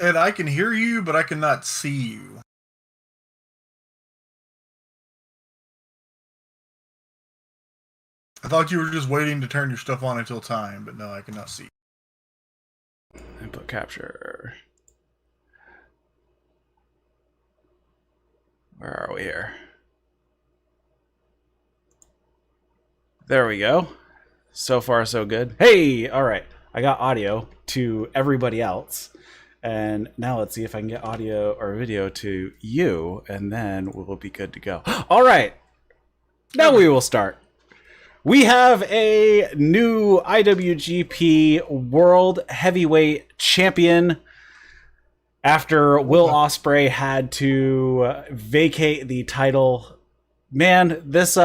And I can hear you, but I cannot see you. I thought you were just waiting to turn your stuff on until time, but no, I cannot see. Input capture. Where are we here? There we go. So far, so good. Hey, all right. I got audio to everybody else. And now let's see if I can get audio or video to you, and then we'll be good to go. All right. Now we will start. We have a new IWGP World Heavyweight Champion after Will Ospreay had to vacate the title. Man, this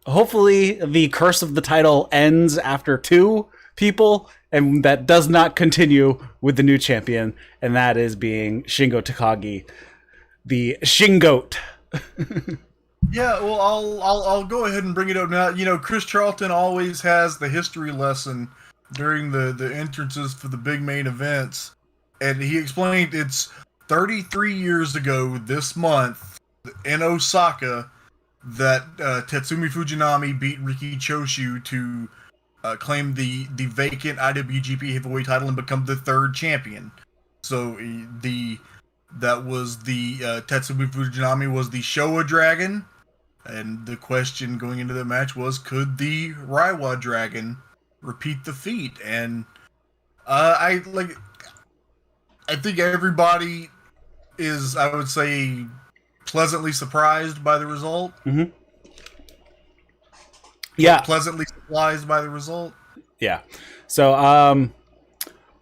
hopefully the curse of the title ends after 2 people, and that does not continue with the new champion, and that is being Shingo Takagi, the Shingoat. Yeah, well, I'll go ahead and bring it up now. You know, Chris Charlton always has the history lesson during the entrances for the big main events, and he explained it's 33 years ago this month in Osaka that Tatsumi Fujinami beat Riki Choshu to claim the vacant IWGP Heavyweight title and become the 3rd champion. So that was the Tatsumi Fujinami was the Showa Dragon, and the question going into the match was, could the Reiwa Dragon repeat the feat? And I think everybody is, I would say, pleasantly surprised by the result. Mm-hmm. Yeah, pleasantly surprised by the result. Yeah. So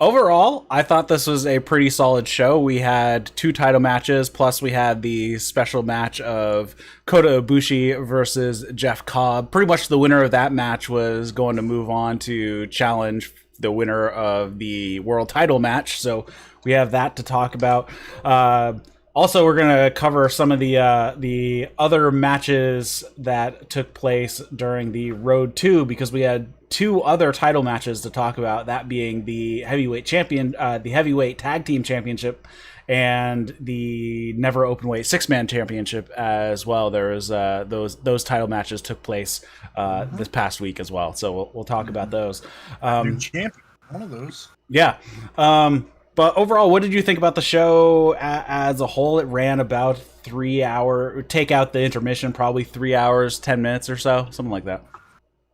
overall, I thought this was a pretty solid show. We had 2 title matches, plus we had the special match of Kota Ibushi versus Jeff Cobb. Pretty much the winner of that match was going to move on to challenge the winner of the world title match. So we have that to talk about. Also, we're going to cover some of the other matches that took place during the Road 2, because we had 2 other title matches to talk about, that being the heavyweight champion, the heavyweight tag team championship, and the never openweight 6-man championship as well. There's those title matches took place this past week as well. So we'll talk about those. New champion, one of those. Yeah. But overall, what did you think about the show as a whole? It ran about 3 hours. Take out the intermission, probably 3 hours, 10 minutes or so, something like that.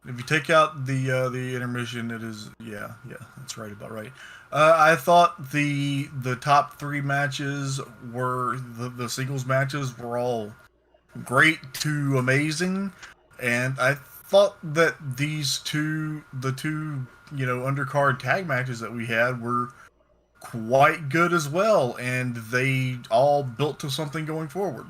If you take out the intermission, it is that's right, about right. I thought the top 3 matches were the singles matches were all great to amazing, and I thought that the two undercard tag matches that we had were quite good as well, and they all built to something going forward.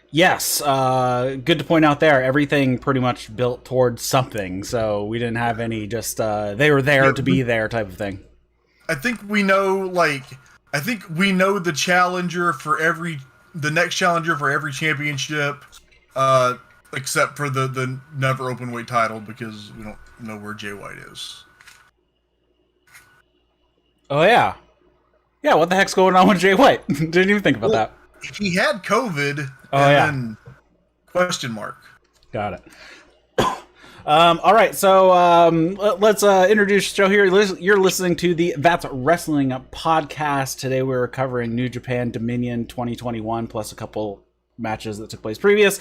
Yes, good to point out there. Everything pretty much built towards something, so we didn't have any just they were there to be there type of thing. I think we know the challenger for the next challenger for every championship, except for the never openweight title, because we don't know where Jay White is. Oh yeah. Yeah, what the heck's going on with Jay White? Didn't even think about that. He had COVID. Then question mark. Got it. All right, so let's introduce the show here. You're listening to the That's Wrestling podcast. Today we're covering New Japan Dominion 2021, plus a couple matches that took place previous.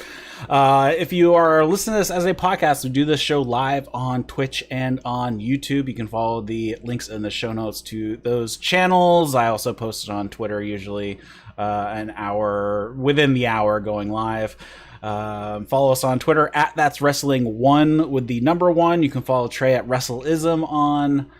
If you are listening to this as a podcast, we do this show live on Twitch and on YouTube. You can follow the links in the show notes to those channels. I also post it on Twitter, usually an hour within the hour going live. Follow us on Twitter at That's Wrestling 1 with the number 1. You can follow Trae at WrestleIsm on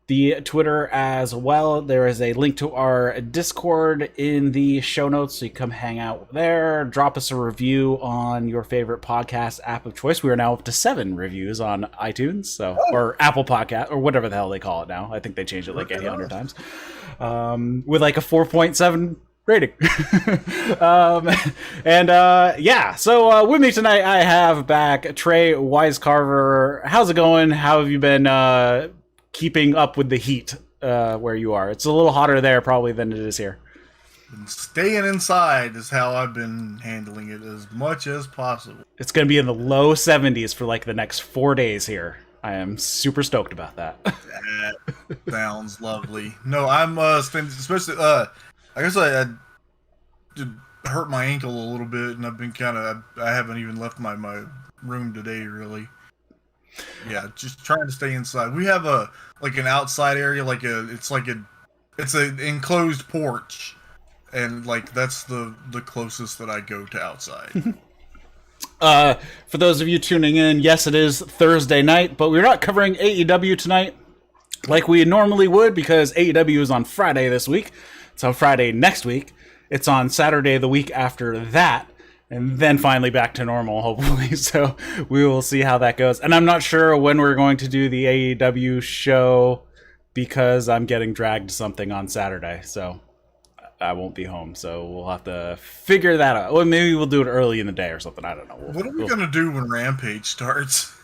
the Twitter as well. There is a link to our Discord in the show notes, so you come hang out there. Drop us a review on your favorite podcast app of choice. We are now up to 7 reviews on iTunes, or Apple Podcast, or whatever the hell they call it now. I think they changed it like 800 times. With like a 4.7 rating. So with me tonight I have back Trae Wisecarver. How's it going? How have you been keeping up with the heat where you are. It's a little hotter there probably than it is here. And staying inside is how I've been handling it as much as possible. It's going to be in the low 70s for like the next 4 days here. I am super stoked about that. That sounds lovely. No, I'm especially I guess I did hurt my ankle a little bit, and I've been I haven't even left my room today really. Yeah, just trying to stay inside. We have an outside area, it's an enclosed porch, and like that's the closest that I go to outside. For those of you tuning in, yes, it is Thursday night, but we're not covering AEW tonight like we normally would because AEW is on Friday this week. It's on Friday next week. It's on Saturday the week after that, and then finally back to normal, hopefully. So we will see how that goes. And I'm not sure when we're going to do the AEW show because I'm getting dragged to something on Saturday, so I won't be home. So we'll have to figure that out. Well, maybe we'll do it early in the day or something. I don't know. What are we going to do when Rampage starts?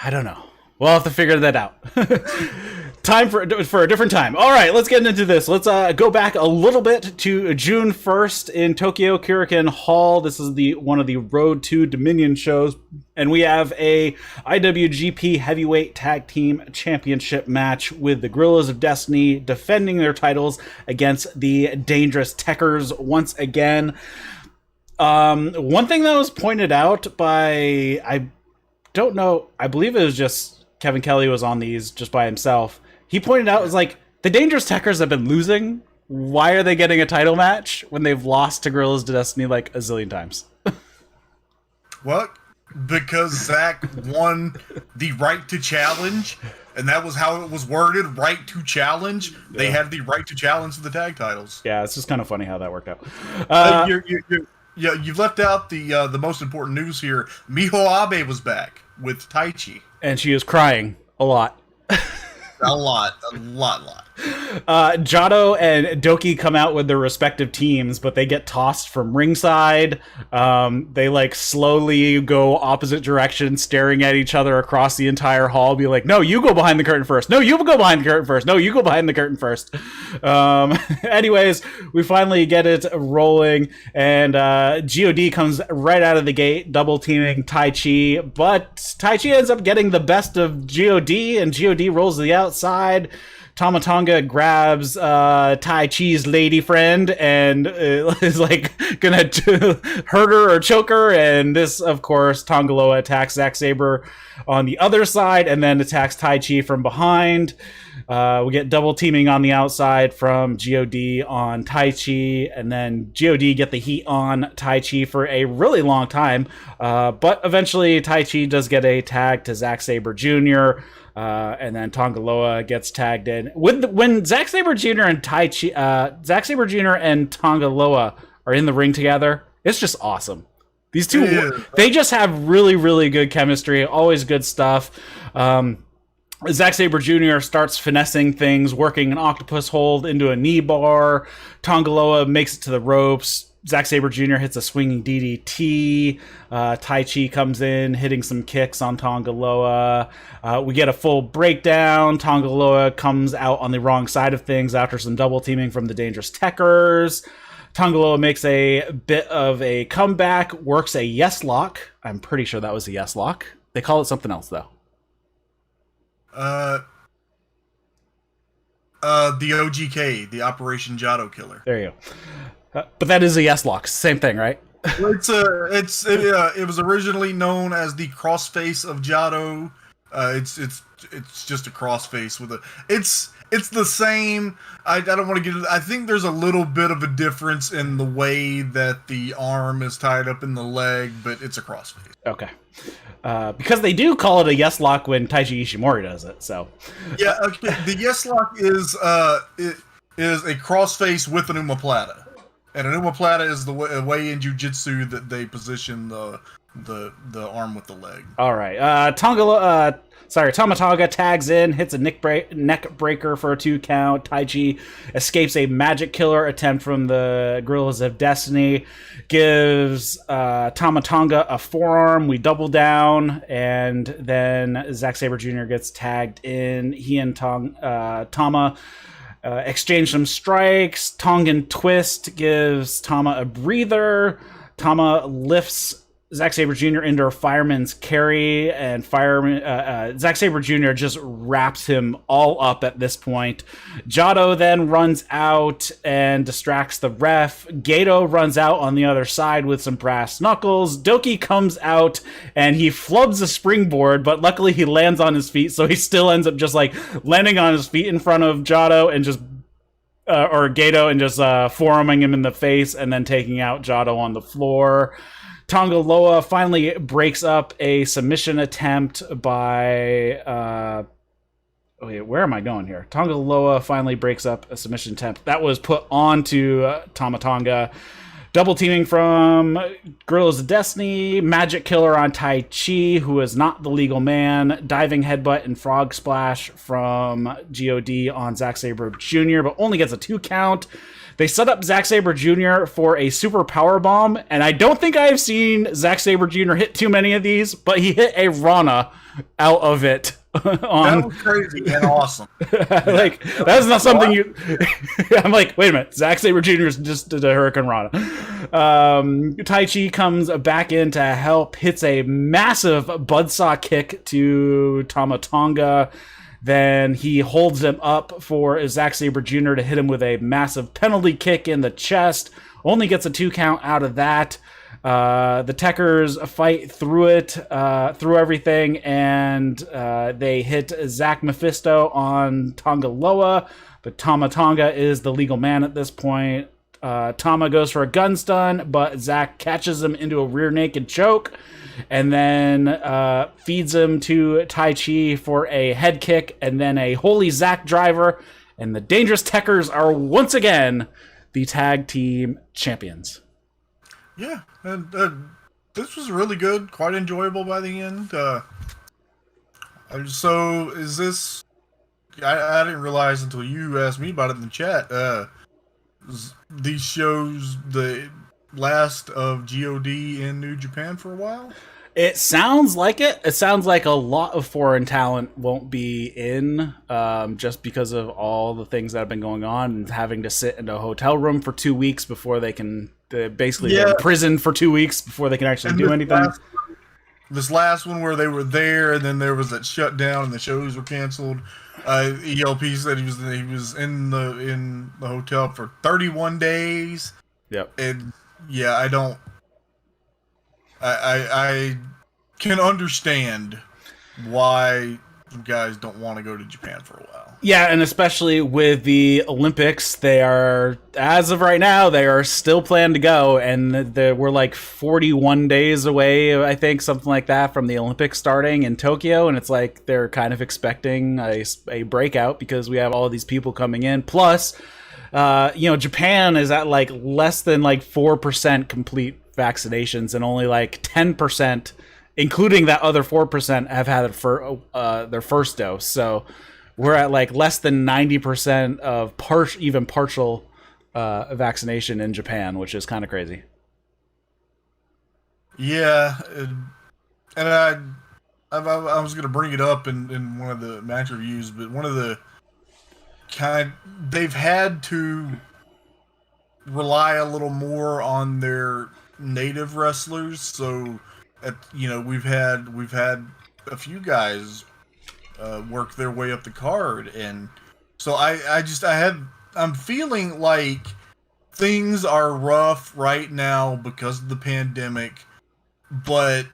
I don't know. We'll have to figure that out. Time for a different time. All right, let's get into this. Let's go back a little bit to June 1st in Tokyo Korakuen Hall. This is one of the Road to Dominion shows, and we have a IWGP Heavyweight Tag Team Championship match with the Guerillas of Destiny defending their titles against the Dangerous Tekkers once again. One thing that was pointed out by, I don't know, I believe it was just Kevin Kelly was on these just by himself. He pointed out, it was like, the Dangerous Tekkers have been losing. Why are they getting a title match when they've lost to Guerillas of Destiny like a zillion times? What? Because Zack won the right to challenge, and that was how it was worded, right to challenge. Yeah. They had the right to challenge the tag titles. Yeah, it's just kind of funny how that worked out. You've left out the most important news here. Miho Abe was back with Taichi. And she is crying a lot. A lot. Jado and Doki come out with their respective teams, but they get tossed from ringside. They like slowly go opposite directions, staring at each other across the entire hall, be like, no, you go behind the curtain first. No, you go behind the curtain first. No, you go behind the curtain first. Anyways, we finally get it rolling, and God comes right out of the gate, double teaming Taichi, but Taichi ends up getting the best of God, and God rolls to the outside. Tama Tonga grabs Taichi's lady friend and is like gonna hurt her or choke her, and this, of course, Tonga Loa attacks Zack Sabre on the other side and then attacks Taichi from behind. We get double teaming on the outside from God on Taichi, and then God get the heat on Taichi for a really long time, but eventually Taichi does get a tag to Zack Sabre Jr., and then Tonga Loa gets tagged in. When Zack Sabre Jr. and Zack Sabre Jr. and Tonga Loa are in the ring together, it's just awesome. These two, they just have really, really good chemistry. Always good stuff. Zack Sabre Jr. starts finessing things, working an octopus hold into a knee bar. Tonga Loa makes it to the ropes. Zack Sabre Jr. hits a swinging DDT. Taichi comes in, hitting some kicks on Tonga Loa. We get a full breakdown. Tonga Loa comes out on the wrong side of things after some double teaming from the Dangerous Tekkers. Tonga Loa makes a bit of a comeback, works a yes lock. I'm pretty sure that was a yes lock. They call it something else, though. The OGK, the Operation Jado Killer. There you go. But that is a yes lock. Same thing, right? It was originally known as the crossface of Jado. It's just a crossface with a. It's the same. I don't want to get. I think there's a little bit of a difference in the way that the arm is tied up in the leg, but it's a crossface. Okay. Because they do call it a yes lock when Taiji Ishimori does it. So. Yeah. Okay. The yes lock is a crossface with an omoplata. And an omoplata is the way in jiu-jitsu that they position the the arm with the leg. All right. Tama Tonga tags in, hits a neck breaker for a 2 count. Taichi escapes a magic killer attempt from the Guerillas of Destiny, gives Tama Tonga a forearm. We double down, and then Zack Sabre Jr. gets tagged in. He and Tama exchange some strikes. Tongan twist gives Tama a breather. Tama lifts Zack Sabre Jr. into a fireman's carry, and Zack Sabre Jr. just wraps him all up at this point. Jado then runs out and distracts the ref. Goto runs out on the other side with some brass knuckles. Doki comes out and he flubs a springboard, but luckily he lands on his feet, so he still ends up just like landing on his feet in front of Jado and just or Goto and just forearming him in the face and then taking out Jado on the floor. Tonga Loa finally breaks up a submission attempt by... where am I going here? Tonga Loa finally breaks up a submission attempt that was put onto Tama Tonga. Double teaming from Guerillas of Destiny. Magic killer on Taichi, who is not the legal man. Diving headbutt and frog splash from God on Zack Sabre Jr., but only gets a 2 count. They set up Zack Sabre Jr. for a super power bomb, and I don't think I've seen Zack Sabre Jr. hit too many of these, but he hit a Rana out of it. That was crazy and awesome. Like, that's not something you... I'm like, wait a minute, Zack Sabre Jr. just did a Hurricane Rana. Taichi comes back in to help, hits a massive buzzsaw kick to Tama Tonga. Then he holds him up for Zack Sabre Jr. to hit him with a massive penalty kick in the chest. Only gets a 2 count out of that. The Tekkers fight through it, through everything, and they hit Zack Mephisto on Tonga Loa, but Tama Tonga is the legal man at this point. Tama goes for a gun stun, but Zack catches him into a rear naked choke, and then feeds him to Taichi for a head kick, and then a holy Zack driver, and the Dangerous Tekkers are once again the tag team champions. Yeah, and this was really good, quite enjoyable by the end. So is this... I didn't realize until you asked me about it in the chat. These shows the last of God in New Japan for a while? It sounds like it. It sounds like a lot of foreign talent won't be in just because of all the things that have been going on and having to sit in a hotel room for 2 weeks before they can... basically, they're in prison for 2 weeks before they can actually do anything. This last one where they were there, and then there was that shutdown, and the shows were canceled. ELP said he was in the hotel for 31 days. Yep. And yeah, I can understand why you guys don't want to go to Japan for a while. Yeah, and especially with the Olympics, they are, as of right now, they are still planned to go, and we're like 41 days away, I think, something like that, from the Olympics starting in Tokyo, and it's like they're kind of expecting a breakout because we have all of these people coming in. Plus, Japan is at like less than like 4% complete vaccinations, and only like 10%, including that other 4%, have had their first dose. So we're at like less than 90% of even partial vaccination in Japan, which is kind of crazy. Yeah, and I was going to bring it up in one of the match reviews, but one of the they've had to rely a little more on their native wrestlers. So, we've had a few guys work their way up the card, and so I'm feeling like things are rough right now because of the pandemic, but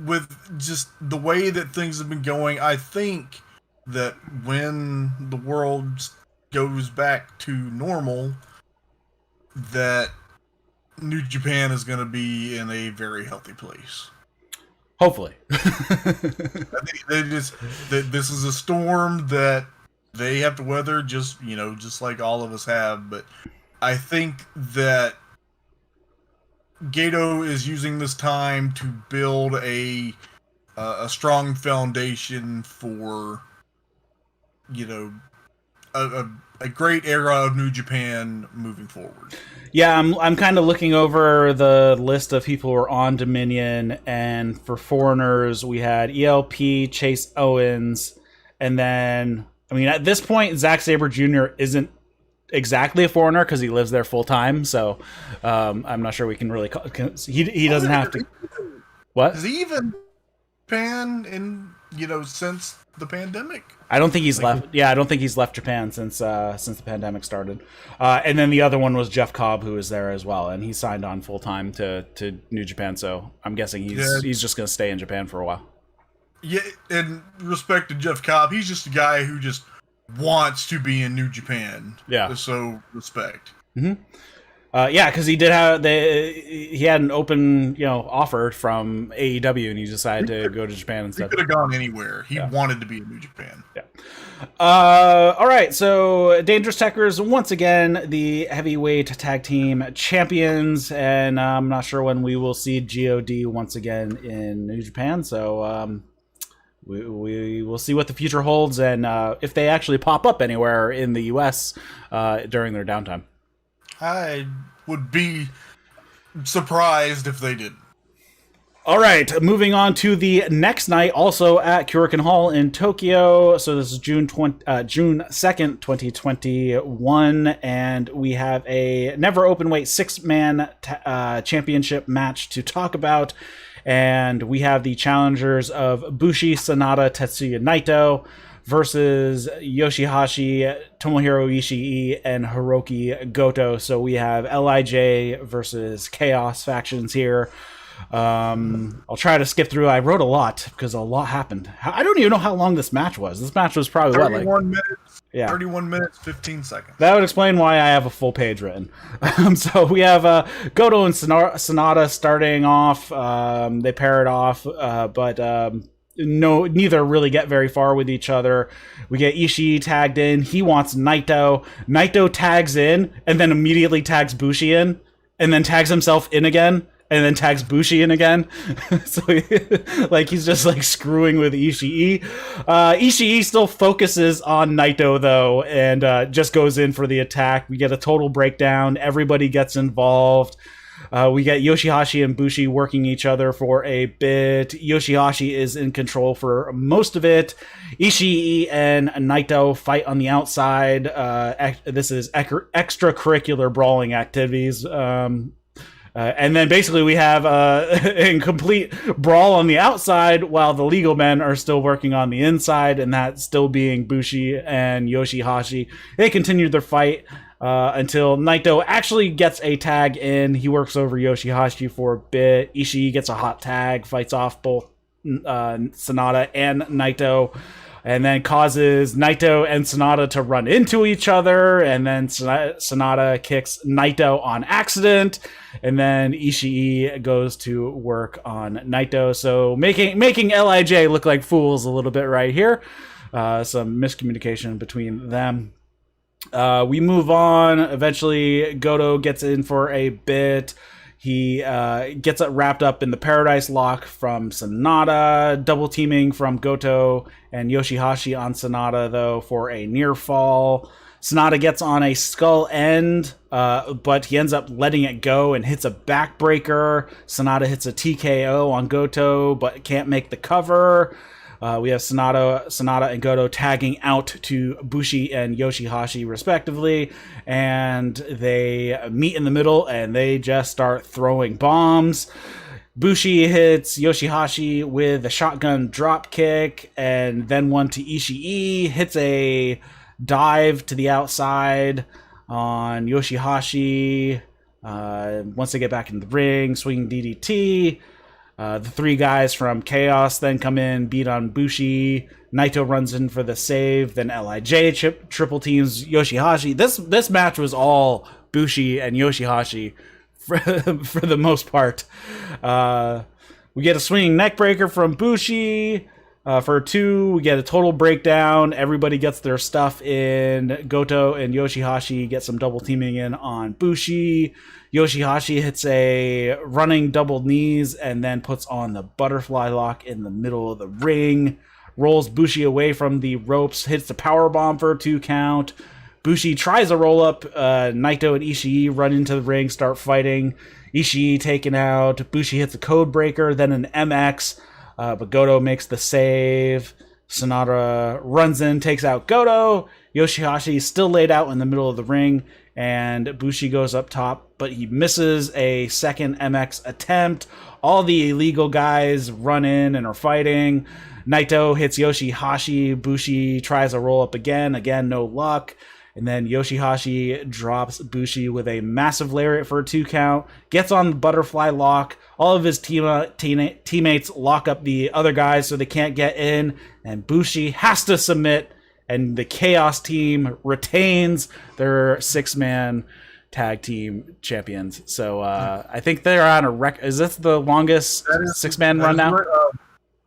with just the way that things have been going, I think that when the world goes back to normal, that New Japan is going to be in a very healthy place. Hopefully. I think this is a storm that they have to weather, just like all of us have. But I think that Gato is using this time to build a strong foundation for, you know, a great era of New Japan moving forward. Yeah, I'm kind of looking over the list of people who are on Dominion, and for foreigners, we had ELP, Chase Owens, and then, I mean, at this point, Zack Sabre Jr. isn't exactly a foreigner because he lives there full time, so I'm not sure we can really call, he doesn't have to. What? Is he even Japan in, since the pandemic? I don't think he's left. Yeah, I don't think he's left Japan since the pandemic started. And then the other one was Jeff Cobb, who was there as well, and he signed on full time to New Japan. So I'm guessing he's just going to stay in Japan for a while. Yeah, in respect to Jeff Cobb, he's just a guy who just wants to be in New Japan. Yeah. So respect. Mm-hmm. Yeah, because he had an open offer from AEW, and he decided to go to Japan instead. He could have gone anywhere. He wanted to be in New Japan. Yeah. All right, so Dangerous Tekkers once again the heavyweight tag team champions, and I'm not sure when we will see God once again in New Japan. So we will see what the future holds, and if they actually pop up anywhere in the US during their downtime. I would be surprised if they did. All right, moving on to the next night, also at Korakuen Hall in Tokyo. So this is June 2nd, 2021, and we have a never openweight 6-man championship match to talk about. And we have the challengers of Bushi, Sanada, Tetsuya, Naito versus Yoshi-Hashi, Tomohiro Ishii, and Hirooki Goto. So we have LIJ versus Chaos factions here. I'll try to skip through. I wrote a lot because a lot happened. I don't even know how long this match was. This match was probably 31 minutes. Yeah, 31 minutes, 15 seconds. That would explain why I have a full page written. So we have Goto and Sanada starting off. They pair it off, but neither really get very far with each other. We get Ishii tagged in. He wants Naito. Naito tags in and then immediately tags Bushi in, and then tags himself in again, and then tags Bushi in again. So he's just screwing with Ishii. Ishii still focuses on Naito though, and just goes in for the attack. We get a total breakdown. Everybody gets involved. We get Yoshi-Hashi and Bushi working each other for a bit. Yoshi-Hashi is in control for most of it. Ishii and Naito fight on the outside. This is extracurricular brawling activities. And then basically we have a complete brawl on the outside while the legal men are still working on the inside, and that still being Bushi and Yoshi-Hashi. They continued their fight until Naito actually gets a tag in. He works over Yoshi-Hashi for a bit. Ishii gets a hot tag, fights off both Sanada and Naito, and then causes Naito and Sanada to run into each other, and then Sanada kicks Naito on accident, and then Ishii goes to work on Naito, so making LIJ look like fools a little bit right here. Some miscommunication between them. We move on. Eventually, Goto gets in for a bit. He gets it wrapped up in the Paradise Lock from Sanada, double teaming from Goto and Yoshi-Hashi on Sanada, though, for a near fall. Sanada gets on a skull end, but he ends up letting it go and hits a backbreaker. Sanada hits a TKO on Goto, but can't make the cover. We have Sanada and Goto tagging out to Bushi and Yoshi-Hashi respectively, and they meet in the middle and they just start throwing bombs. Bushi hits Yoshi-Hashi with a shotgun drop kick, and then one to Ishii, hits a dive to the outside on Yoshi-Hashi. Once they get back in the ring, swinging DDT. The three guys from Chaos then come in, beat on Bushi. Naito runs in for the save. Then LIJ triple teams Yoshi-Hashi. This match was all Bushi and Yoshi-Hashi for the most part. We get a swinging neckbreaker from Bushi. For 2, we get a total breakdown. Everybody gets their stuff in. Goto and Yoshi-Hashi get some double teaming in on Bushi. Yoshi-Hashi hits a running double knees and then puts on the butterfly lock in the middle of the ring. Rolls Bushi away from the ropes, hits the power bomb for a 2 count. Bushi tries a roll up. Naito and Ishii run into the ring, start fighting. Ishii taken out. Bushi hits a code breaker, then an MX. But Goto makes the save. Sanada runs in, takes out Goto. Yoshi-Hashi is still laid out in the middle of the ring, and Bushi goes up top, but he misses a second MX attempt. All the illegal guys run in and are fighting. Naito hits Yoshi-Hashi. Bushi tries a roll up again. Again, no luck. And then Yoshi-Hashi drops Bushi with a massive lariat for a 2 count. Gets on the butterfly lock. All of his teammates lock up the other guys so they can't get in. And Bushi has to submit. And the Chaos team retains their 6-man tag team champions. So I think they're on a record. Is this the longest 6-man run now?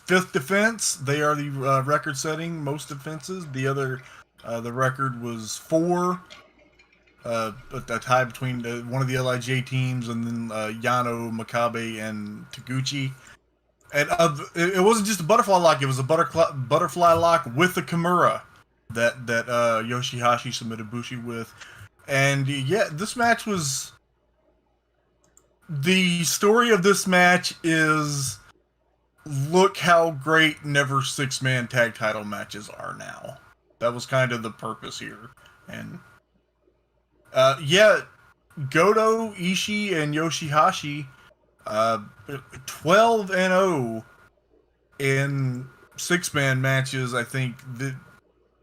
5th defense. They are the record-setting most defenses. The other... the record was 4, a tie between one of the LIJ teams and then Yano, Makabe, and Taguchi. And it wasn't just a butterfly lock; it was a butterfly lock with a Kimura that Yoshi-Hashi submitted Bushi with. And yeah, this match was... The story of this match is, look how great never 6-man tag title matches are now. That was kind of the purpose here. And yeah, Goto, Ishii, and Yoshi-Hashi, 12-0 in 6-man matches, I think,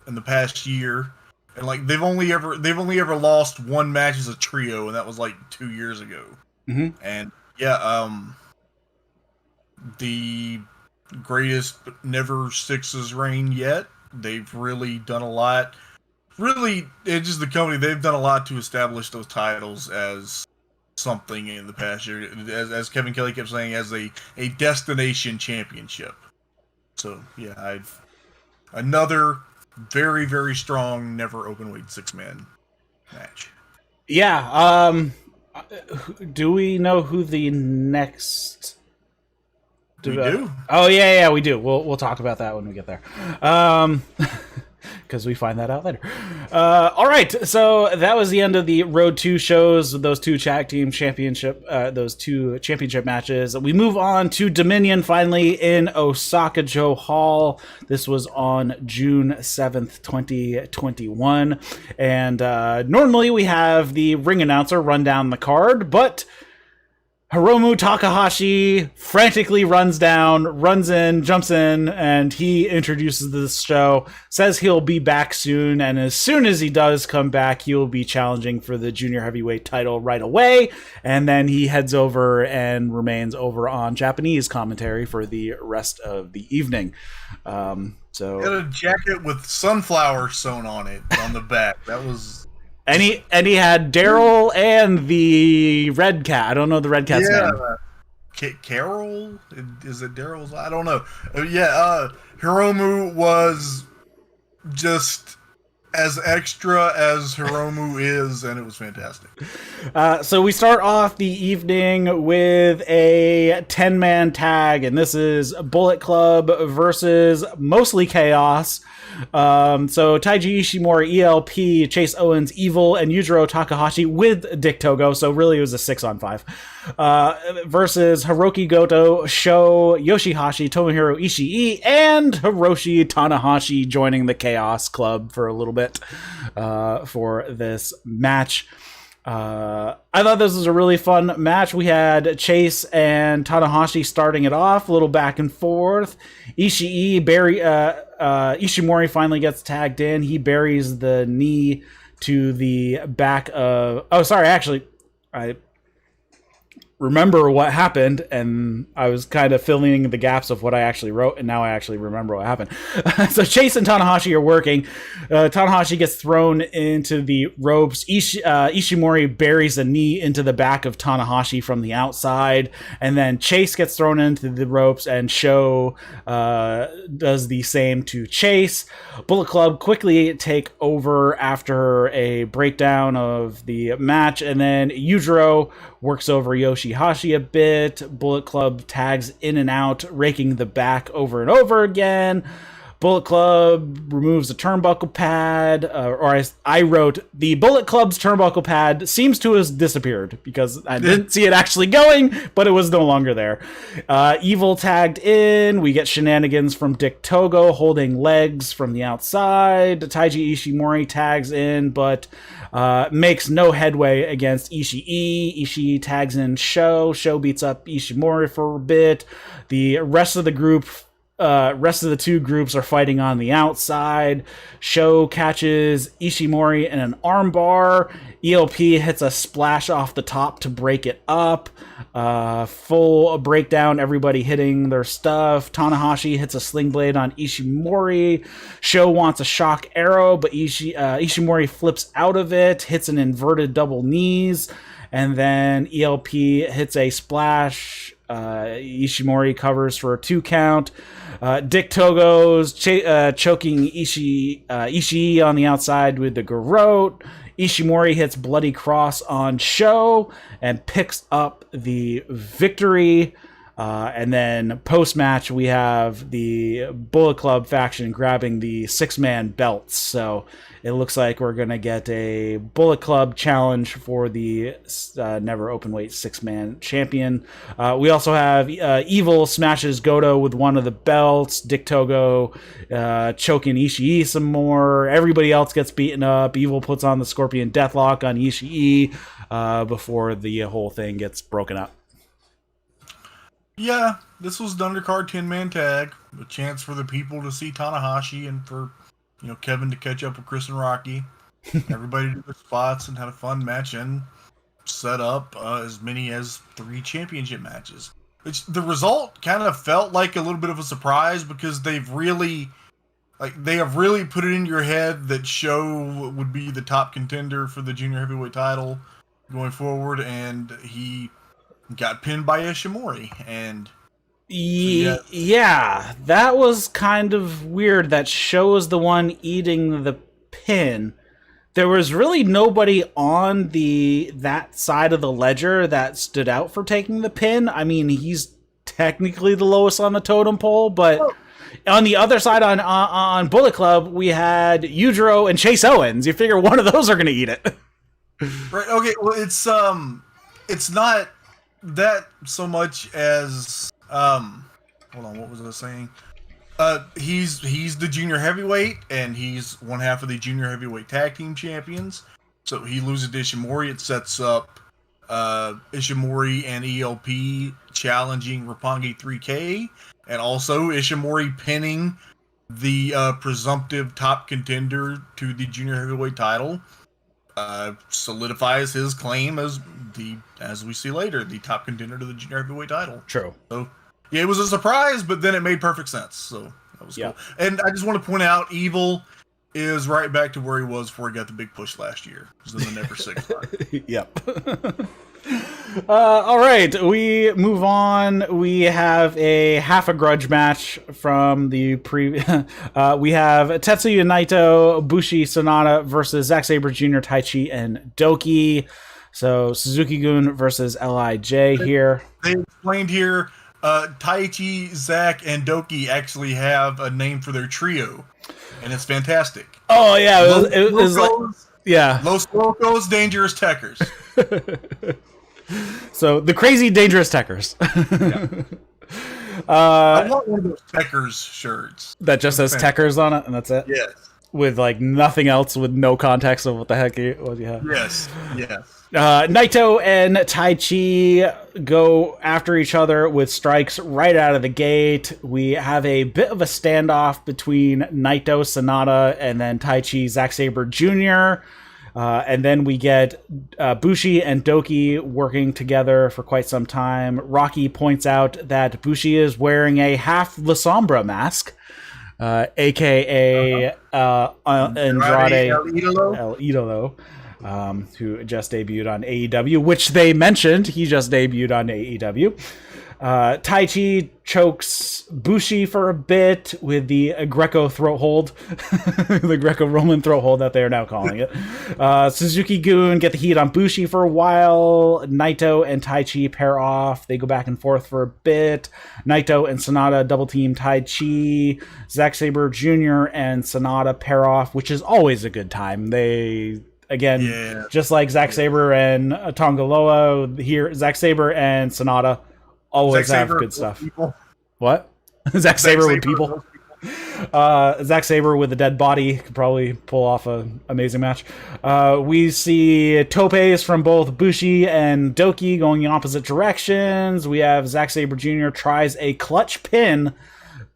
in the past year. And like they've only ever lost 1 match as a trio, and that was like 2 years ago. Mm-hmm. And yeah, the greatest never 6's reign yet. They've really done a lot. Really, it's just the company. They've done a lot to establish those titles as something in the past year. As Kevin Kelly kept saying, as a destination championship. So, yeah, another very, very strong, never open-weight 6-man match. Yeah. Do we know who the next... We do. Oh yeah, we do. We'll talk about that when we get there, because we find that out later. All right, so that was the end of the Road 2 shows. Those 2 tag team championship, those 2 championship matches. We move on to Dominion finally in Osaka-Jo Hall. This was on June 7th, 2021, and normally we have the ring announcer run down the card, but Hiromu Takahashi frantically runs in, jumps in, and he introduces this show, says he'll be back soon, and as soon as he does come back, he will be challenging for the junior heavyweight title right away, and then he heads over and remains over on Japanese commentary for the rest of the evening. So he had a jacket with sunflowers sewn on it on the back. That was... And he had Daryl and the Red Cat. I don't know the Red Cat's name. Carol? Is it Daryl's? I don't know. Hiromu was just as extra as Hiromu is, and it was fantastic. So we start off the evening with a 10-man tag, and this is Bullet Club versus mostly Chaos. So Taiji, Ishimori, ELP, Chase Owens, Evil, and Yujiro Takahashi with Dick Togo. So really it was a 6-on-5. Versus Hirooki, Goto, Sho, Yoshi-Hashi, Tomohiro, Ishii, and Hiroshi Tanahashi joining the Chaos Club for a little bit for this match. I thought this was a really fun match. We had Chase and Tanahashi starting it off, a little back and forth. Ishimori finally gets tagged in. He buries the knee to the back of... Oh, sorry, actually, I remember what happened, and I was kind of filling the gaps of what I actually wrote, and now I actually remember what happened. So Chase and Tanahashi are working. Tanahashi gets thrown into the ropes. Ishimori buries a knee into the back of Tanahashi from the outside, and then Chase gets thrown into the ropes, and Sho does the same to Chase. Bullet Club quickly take over after a breakdown of the match, and then Yujiro works over Yoshi-Hashi a bit. Bullet Club tags in and out, raking the back over and over again. Bullet Club removes the turnbuckle pad, I wrote, the Bullet Club's turnbuckle pad seems to have disappeared, because I didn't see it actually going, but it was no longer there. Evil tagged in. We get shenanigans from Dick Togo holding legs from the outside. Taiji Ishimori tags in, but makes no headway against Ishii. Ishii tags in Sho. Sho beats up Ishimori for a bit. The rest of the two groups are fighting on the outside. Sho catches Ishimori in an armbar. ELP hits a splash off the top to break it up. Full breakdown, everybody hitting their stuff. Tanahashi hits a sling blade on Ishimori. Sho wants a shock arrow, but Ishimori flips out of it, hits an inverted double knees, and then ELP hits a splash. Ishimori covers for a 2 count. Dick Togo's choking Ishii on the outside with the garrote. Ishimori hits Bloody Cross on Sho and picks up the victory. And then post-match, we have the Bullet Club faction grabbing the 6-man belts. So it looks like we're going to get a Bullet Club challenge for the never Openweight 6-man champion. We also have Evil smashes Goto with one of the belts. Dick Togo choking Ishii some more. Everybody else gets beaten up. Evil puts on the Scorpion Deathlock on Ishii before the whole thing gets broken up. Yeah, this was the undercard 10-man tag. A chance for the people to see Tanahashi and for, Kevin to catch up with Chris and Rocky. Everybody did their spots and had a fun match and set up as many as 3 championship matches. The result kind of felt like a little bit of a surprise because they have really put it in your head that Sho would be the top contender for the junior heavyweight title going forward, and he got pinned by Ishimori, and yeah, that was kind of weird that Sho was the one eating the pin. There was really nobody on that side of the ledger that stood out for taking the pin. I mean, he's technically the lowest on the totem pole, but on the other side, on Bullet Club, we had Yujiro and Chase Owens. You figure one of those are going to eat it. Right, okay, well, it's not that so much as hold on, what was I saying? He's the junior heavyweight, and he's one half of the junior heavyweight tag team champions. So he loses to Ishimori. It sets up Ishimori and ELP challenging Roppongi 3K, and also Ishimori pinning the presumptive top contender to the junior heavyweight title. Solidifies his claim as we see later, the top contender to the junior heavyweight title. True. So yeah, it was a surprise, but then it made perfect sense. So that was cool. And I just want to point out, Evil is right back to where he was before he got the big push last year. He was in the Never Six. Yep. All right, we move on. We have a half a grudge match from the previous. We have Tetsuya Naito, Bushi, Sanada versus Zack Sabre Jr., Taichi, and Doki. So Suzuki-gun versus LIJ here. They explained here, Taichi, Zack, and Doki actually have a name for their trio, and it's fantastic. Oh yeah, it was like, yeah, Los Locos, Dangerous Tekkers. So the crazy dangerous Tekkers. Yeah. I want one of those Tekkers shirts that just says Tekkers on it, and that's it. Yes. With like nothing else, with no context of what the heck what you have. Yes. Naito and Taichi go after each other with strikes right out of the gate. We have a bit of a standoff between Naito, Sanada, and then Taichi, Zack Sabre Jr. And then we get Bushi and Doki working together for quite some time. Rocky points out that Bushi is wearing a half La Sombra mask, a.k.a. Andrade El Idolo. Who just debuted on AEW, which they mentioned he just debuted on AEW. Taichi chokes Bushi for a bit with the Greco throat hold, the Greco-Roman throat hold that they are now calling it. Suzuki-gun get the heat on Bushi for a while. Naito and Taichi pair off. They go back and forth for a bit. Naito and Sanada double team Taichi. Zack Sabre Jr. and Sanada pair off, which is always a good time. Just like Zack Sabre and Tongaloa, here Zack Sabre and Sonata always have good stuff. What? Zack Sabre with people. Zack Sabre with a dead body could probably pull off an amazing match. We see topes from both Bushi and Doki going in opposite directions. We have Zack Sabre Jr. tries a clutch pin,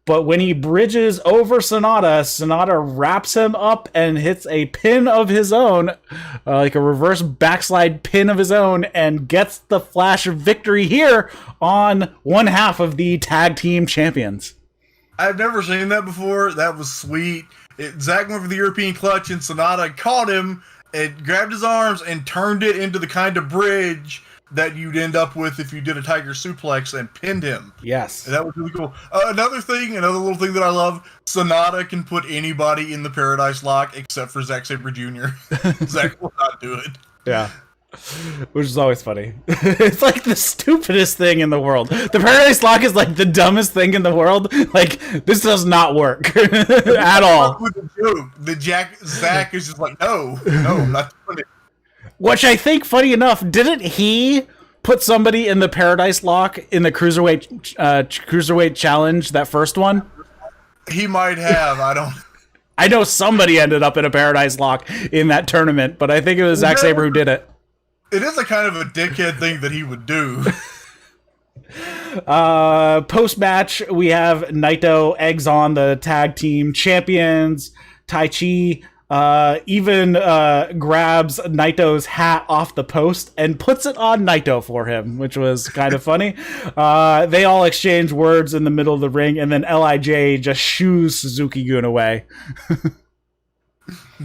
but when he bridges over Sanada wraps him up and hits a pin of his own, like a reverse backslide pin of his own, and gets the flash of victory here on one half of the tag team champions. I've never seen that before. That was sweet. Zack went for the European clutch, and Sanada caught him and grabbed his arms and turned it into the kind of bridge that you'd end up with if you did a tiger suplex and pinned him. Yes. And that was really cool. Another little thing that I love, Sanada can put anybody in the Paradise Lock except for Zack Sabre Jr. Zack will not do it. Yeah. Which is always funny. It's like the stupidest thing in the world. The Paradise Lock is like the dumbest thing in the world. Like, this does not work at all. With the joke, Zack is just like, no, I'm not doing it. Which I think, funny enough, didn't he put somebody in the Paradise Lock in the Cruiserweight Challenge, that first one? He might have. I know somebody ended up in a Paradise Lock in that tournament, but I think it was Zack Sabre who did it. It is a kind of a dickhead thing that he would do. Post-match, we have Naito eggs on the tag team champions. Taichi even grabs Naito's hat off the post and puts it on Naito for him, which was kind of funny. They all exchange words in the middle of the ring, and then LIJ just shoos Suzuki-gun away.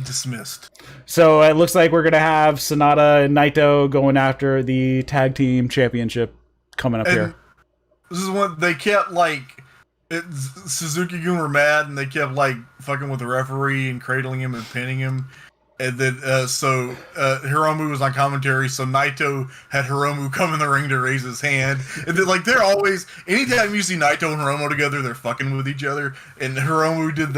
Dismissed. So it looks like we're going to have Sanada and Naito going after the tag team championship coming up here. This is when they kept, Suzuki-gun were mad, and they kept, fucking with the referee and cradling him and pinning him. And then, Hiromu was on commentary, so Naito had Hiromu come in the ring to raise his hand. And then, they're always, anytime you see Naito and Hiromu together, they're fucking with each other. And Hiromu did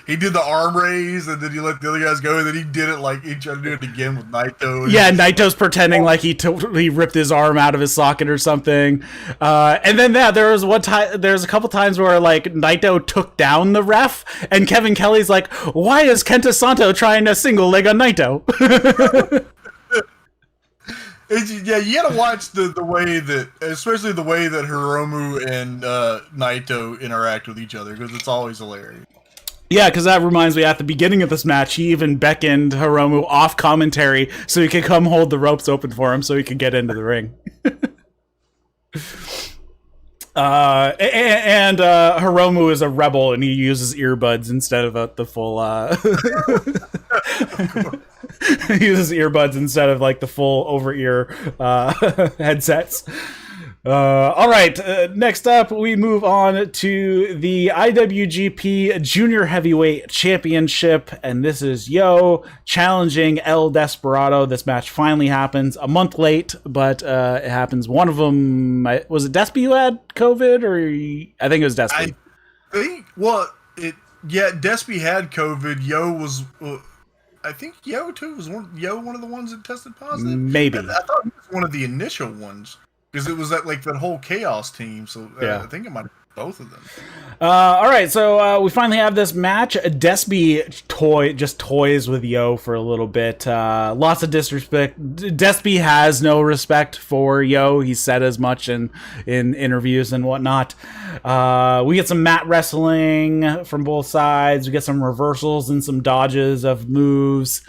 he did the arm raise, and then he let the other guys go, and then he did it, he tried to do it again with Naito. Yeah, Naito's pretending like he totally ripped his arm out of his socket or something. And then, there was a couple times where, Naito took down the ref, and Kevin Kelly's like, why is Kenta Santo trying to single leg on Naito? You gotta watch the way that, especially the way that Hiromu and Naito interact with each other, because it's always hilarious. Yeah, because that reminds me, at the beginning of this match, he even beckoned Hiromu off commentary so he could come hold the ropes open for him so he could get into the ring. And Hiromu is a rebel, and he uses earbuds instead of the full he uses earbuds instead of the full over-ear headsets. All right, next up we move on to the IWGP Junior Heavyweight Championship, and this is Yo challenging El Desperado. This match finally happens a month late, but it happens. One of them, was it Despy who had COVID, or I think it was Despy. Despy had COVID. Yo was, I think Yo too was one of the ones that tested positive. Maybe. I thought he was one of the initial ones. Because it was that whole Chaos team, so I think it might have been both of them. All right, so we finally have this match. Despy just toys with Yo for a little bit. Lots of disrespect. Despy has no respect for Yo. He said as much in interviews and whatnot. We get some mat wrestling from both sides. We get some reversals and some dodges of moves.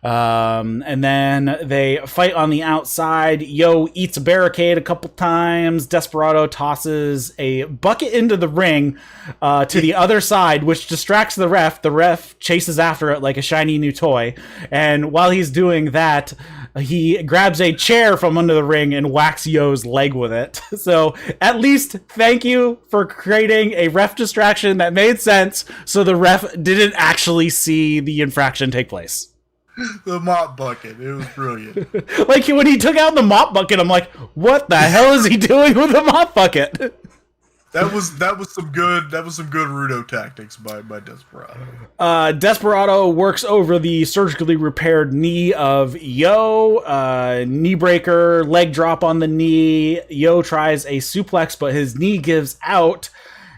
And then they fight on the outside. Yo eats a barricade a couple times. Desperado tosses a bucket into the ring to the other side, which distracts the ref. The ref chases after it like a shiny new toy. And while he's doing that, he grabs a chair from under the ring and whacks Yo's leg with it. So at least thank you for creating a ref distraction that made sense so the ref didn't actually see the infraction take place. The mop bucket. It was brilliant. Like, when he took out the mop bucket, I'm like, what the hell is he doing with the mop bucket? That was some good Rudo tactics by Desperado. Desperado works over the surgically repaired knee of Yo. Knee breaker, leg drop on the knee. Yo tries a suplex, but his knee gives out.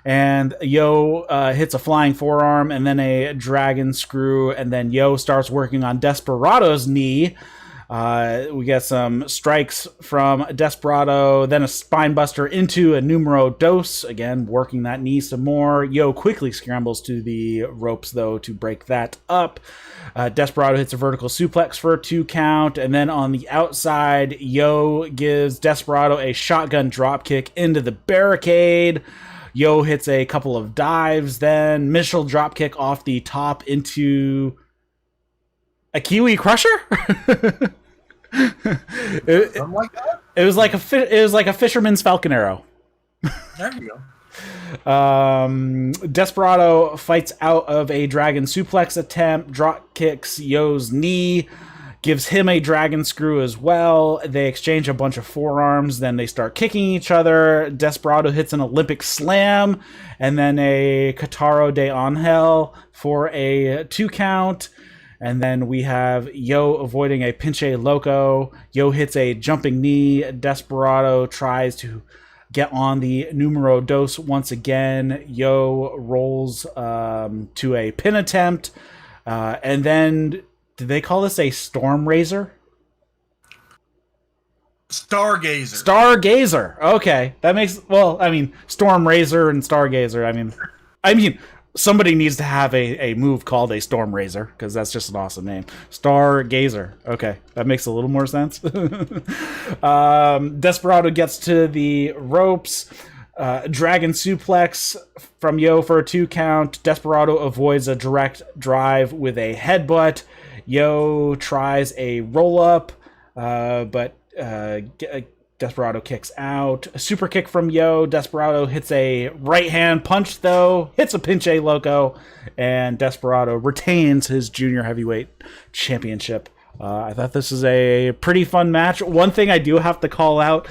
And Yo hits a flying forearm and then a dragon screw. And then Yo starts working on Desperado's knee. We get some strikes from Desperado, then a spine buster into a numero dos. Again, working that knee some more. Yo quickly scrambles to the ropes, though, to break that up. Desperado hits a vertical suplex for a 2 count. And then on the outside, Yo gives Desperado a shotgun dropkick into the barricade. Yo hits a couple of dives, then Mitchell dropkick off the top into a Kiwi Crusher. Something like that. It was like a fisherman's falcon arrow. There you go. Desperado fights out of a dragon suplex attempt, drop kicks Yo's knee, gives him a dragon screw as well. They exchange a bunch of forearms, then they start kicking each other. Desperado hits an Olympic slam, and then a Kataro de Angel for a 2 count. And then we have Yo avoiding a Pinche Loco. Yo hits a jumping knee. Desperado tries to get on the numero dos once again. Yo rolls to a pin attempt. And then, did they call this a Storm Razor? Stargazer. Stargazer. Okay. That makes, well, I mean, Storm Razor and Stargazer. I mean, somebody needs to have a move called a Storm Razor, because that's just an awesome name. Stargazer. Okay, that makes a little more sense. Desperado gets to the ropes. Dragon suplex from Yo for a 2 count. Desperado avoids a direct drive with a headbutt. Yo tries a roll-up, but Desperado kicks out. A super kick from Yo. Desperado hits a right hand punch, though. Hits a Pinche Loco. And Desperado retains his junior heavyweight championship. I thought this was a pretty fun match. One thing I do have to call out.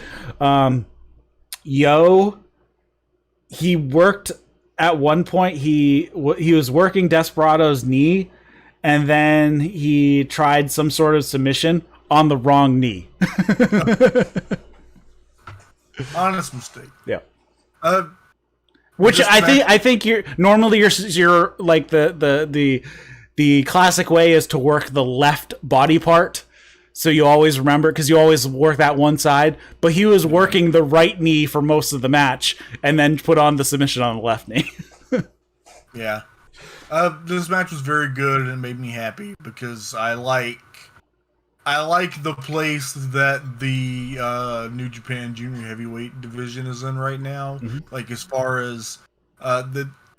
Yo, he worked at one point. He was working Desperado's knee. And then he tried some sort of submission on the wrong knee. Honest mistake. Yeah. Which I think you're like the classic way is to work the left body part, so you always remember, because you always work that one side. But he was working the right knee for most of the match, and then put on the submission on the left knee. Yeah. This match was very good and it made me happy because I like the place that the New Japan Junior Heavyweight division is in right now. Mm-hmm. Like, as far as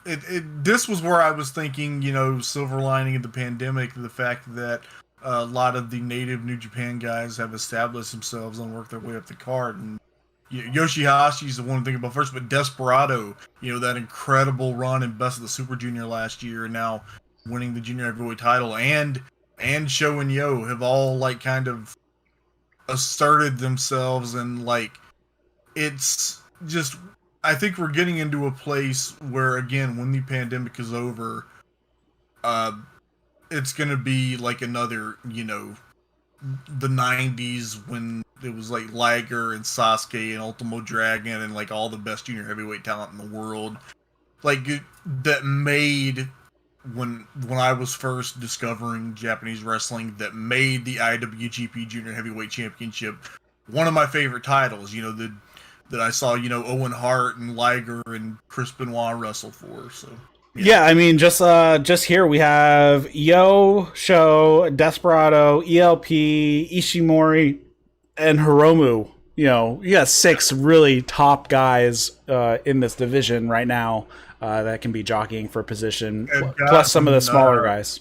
this was where I was thinking, silver lining of the pandemic, the fact that a lot of the native New Japan guys have established themselves and worked their way up the card. And Yoshi-Hashi is the one to think about first, but Desperado, that incredible run in Best of the Super Junior last year, and now winning the Junior Heavyweight title, and Sho and Yo have all kind of asserted themselves, and it's just, I think we're getting into a place where, again, when the pandemic is over, it's gonna be like another, the 90s when it was Liger and Sasuke and Ultimo Dragon and all the best junior heavyweight talent in the world, that made, when I was first discovering Japanese wrestling, that made the IWGP Junior Heavyweight Championship one of my favorite titles, that I saw, Owen Hart and Liger and Chris Benoit wrestle for. So Yeah, I mean, just here we have Yo, Sho, Desperado, ELP, Ishimori, and Hiromu. You know, you got 6 really top guys in this division right now that can be jockeying for position, plus some of the smaller guys.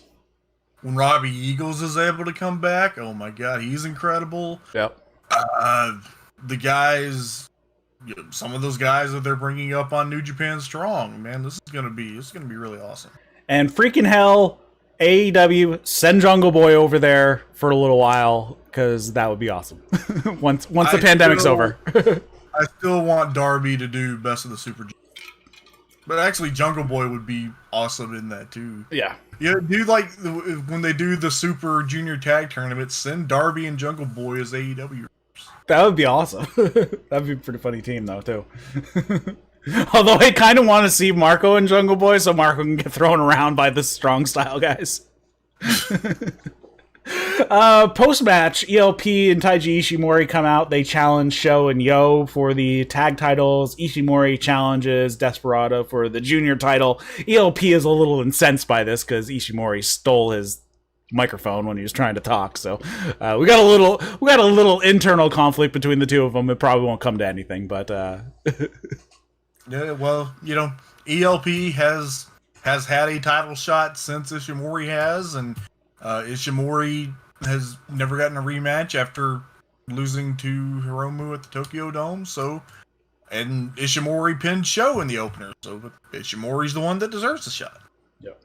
When Robbie Eagles is able to come back, oh my god, he's incredible. Yep. The guys, some of those guys that they're bringing up on New Japan Strong, man, this is gonna be really awesome. And freaking hell, AEW, send Jungle Boy over there for a little while, because that would be awesome. once the pandemic's over. I still want Darby to do Best of the Super Junior. But actually, Jungle Boy would be awesome in that too. Yeah. Yeah, do like when they do the Super Junior Tag Tournament, send Darby and Jungle Boy as AEW. That would be awesome. That'd be a pretty funny team, though, too. Although I kind of want to see Marco and Jungle Boy so Marco can get thrown around by the strong style guys. Post-match, ELP and Taiji Ishimori come out. They challenge Sho and Yo for the tag titles. Ishimori challenges Desperado for the junior title. ELP is a little incensed by this because Ishimori stole his microphone when he was trying to talk. So we got a little internal conflict between the two of them. It probably won't come to anything, but yeah, well, ELP has had a title shot since Ishimori has, and Ishimori has never gotten a rematch after losing to Hiromu at the Tokyo Dome. So, and Ishimori pinned Sho in the opener, so Ishimori's the one that deserves the shot. Yep.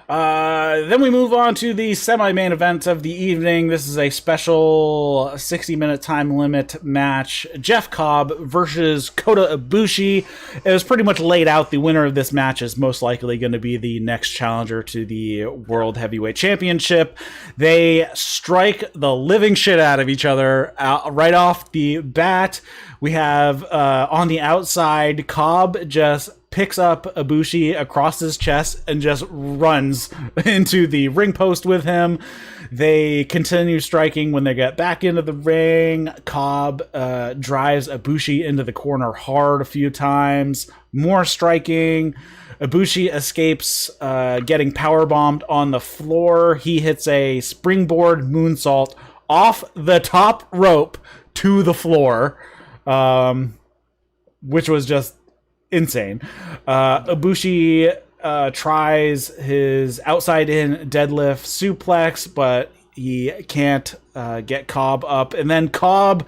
Then we move on to the semi-main event of the evening. This is a special 60-minute time limit match. Jeff Cobb versus Kota Ibushi. It was pretty much laid out. The winner of this match is most likely going to be the next challenger to the World Heavyweight Championship. They strike the living shit out of each other right off the bat. We have on the outside, Cobb just picks up Ibushi across his chest and just runs into the ring post with him. They continue striking. When they get back into the ring, Cobb drives Ibushi into the corner hard a few times. More striking. Ibushi escapes getting powerbombed on the floor. He hits a springboard moonsault off the top rope to the floor, which was just insane. Ibushi tries his outside in deadlift suplex, but he can't get Cobb up. And then Cobb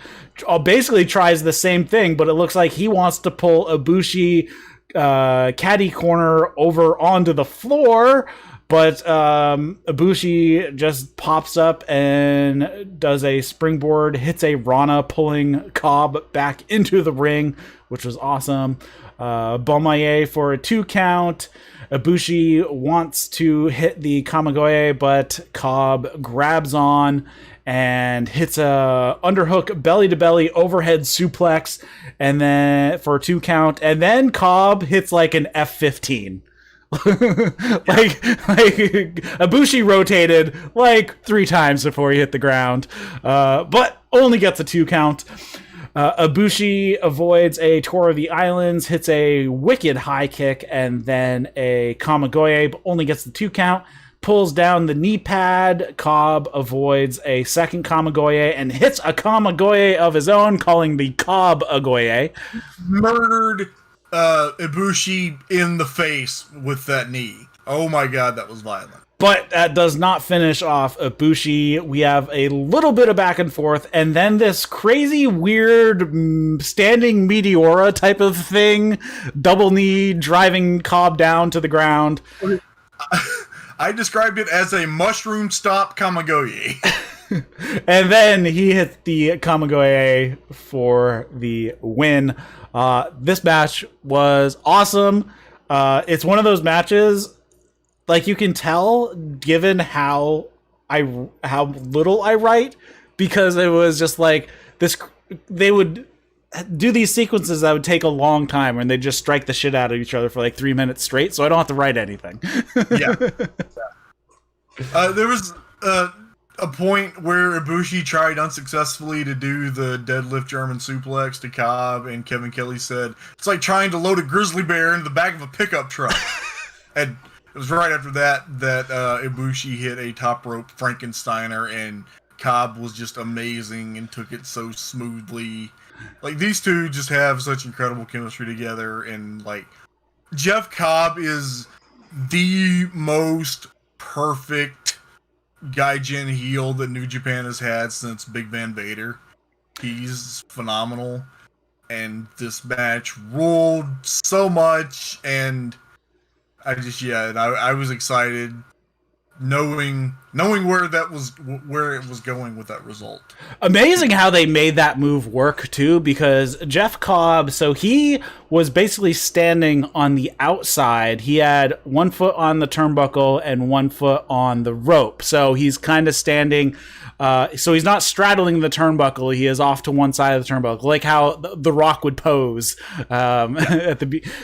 basically tries the same thing, but it looks like he wants to pull Ibushi caddy corner over onto the floor. But Ibushi just pops up and does a springboard, hits a Rana, pulling Cobb back into the ring, which was awesome. Bomaye for a 2 count. Ibushi wants to hit the Kamigoye, but Cobb grabs on and hits a underhook belly-to-belly overhead suplex, and then for a 2 count. And then Cobb hits like an F-15. like Ibushi rotated like 3 times before he hit the ground, but only gets a 2 count. Ibushi avoids a Tour of the Islands, hits a wicked high kick, and then a Kamigoye, but only gets the 2 count. Pulls down the knee pad. Cobb avoids a second Kamigoye and hits a Kamigoye of his own, calling the Cobb-Agoye. Murdered Ibushi in the face with that knee. Oh my god, that was violent. But that does not finish off Ibushi. We have a little bit of back and forth, and then this crazy, weird, standing Meteora type of thing. Double knee, driving Cobb down to the ground. I described it as a mushroom stop Kamigoye. And then he hit the Kamigoye for the win. This match was awesome. It's one of those matches, like, you can tell, given how little I write, because it was just like this. They would do these sequences that would take a long time, and they just strike the shit out of each other for like 3 minutes straight. So I don't have to write anything. Yeah. There was a point where Ibushi tried unsuccessfully to do the deadlift German suplex to Cobb, and Kevin Kelly said, "It's like trying to load a grizzly bear into the back of a pickup truck." And it was right after that Ibushi hit a top rope Frankensteiner, and Cobb was just amazing and took it so smoothly. Like, these two just have such incredible chemistry together, and like Jeff Cobb is the most perfect Gaijin heel that New Japan has had since Big Van Vader. He's phenomenal, and this match ruled so much, and I was excited knowing where it was going with that result. Amazing how they made that move work too, because Jeff Cobb, so he was basically standing on the outside. He had 1 foot on the turnbuckle and 1 foot on the rope. So he's kind of standing, so he's not straddling the turnbuckle. He is off to one side of the turnbuckle, like how the Rock would pose